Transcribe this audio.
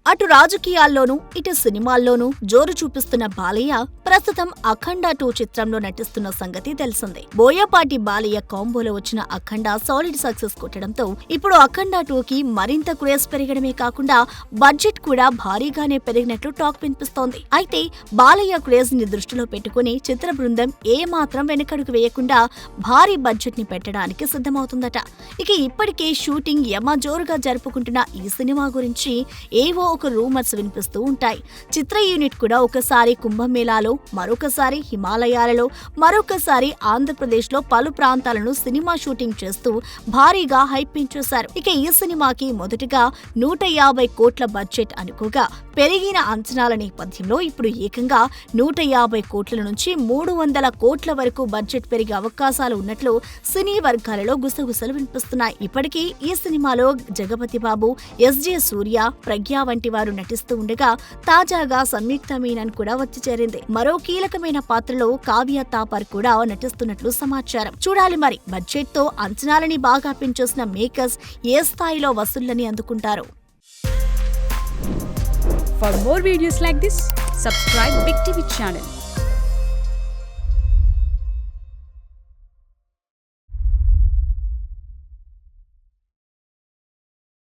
అటు రాజకీయాల్లోనూ ఇటు సినిమాల్లోనూ జోరు చూపిస్తున్న బాలయ్య ప్రస్తుతం అఖండ 2 చిత్రంలో నటిస్తున్న సంగతి తెలిసిందే. బోయపాటి బాలయ్య కాంబోలో వచ్చిన అఖండ సాలిడ్ సక్సెస్ కొట్టడంతో ఇప్పుడు అఖండ 2కి మరింత క్రేజ్ పెరగడమే కాకుండా బడ్జెట్ కూడా భారీగానే పెరిగినట్లు టాక్ వినిపిస్తోంది. అయితే బాలయ్య క్రేజ్ ని దృష్టిలో పెట్టుకుని చిత్ర బృందం ఏ మాత్రం వెనకడుగు వేయకుండా భారీ బడ్జెట్ ని పెట్టడానికి సిద్ధమవుతుందట. ఇక ఇప్పటికే షూటింగ్ యమ జోరుగా జరుపుకుంటున్న ఈ సినిమా గురించి ఏవో ఒక రూమర్స్ వినిపిస్తూ ఉంటాయి. చిత్ర యూనిట్ కూడా ఒకసారి కుంభమేళాలో, మరొకసారి హిమాలయాలలో, మరొకసారి ఆంధ్రప్రదేశ్ లో పలు ప్రాంతాలను సినిమా షూటింగ్ చేస్తూ భారీగా హైప్ పెంచేశారు. ఇక ఈ సినిమాకి మొదటగా 150 కోట్ల బడ్జెట్ అనుకోగా పెరిగిన అంచనాల నేపథ్యంలో ఇప్పుడు ఏకంగా 150 కోట్ల నుంచి 300 కోట్ల వరకు బడ్జెట్ పెరిగే అవకాశాలు ఉన్నట్లు సినీ వర్గాలలో గుసగుసలు వినిపిస్తున్నాయి. ఇప్పటికీ ఈ సినిమాలో జగపతి బాబు, ఎస్జే సూర్య, ప్రజ్ఞ వంటి వారు నటిస్తూ ఉండగా తాజాగా సంయుక్త మీనన్ కూడా వచ్చి చేరింది. మరో కీలకమైన పాత్రలో కావ్య తాపర్ కూడా నటిస్తున్నట్లు సమాచారం. చూడాలి మరి బడ్జెట్ తో అంచనాలని బాగా పెంచేసిన మేకర్స్ ఏ స్థాయిలో వసూళ్లని అందుకుంటారు. For more videos like this, subscribe Big TV channel.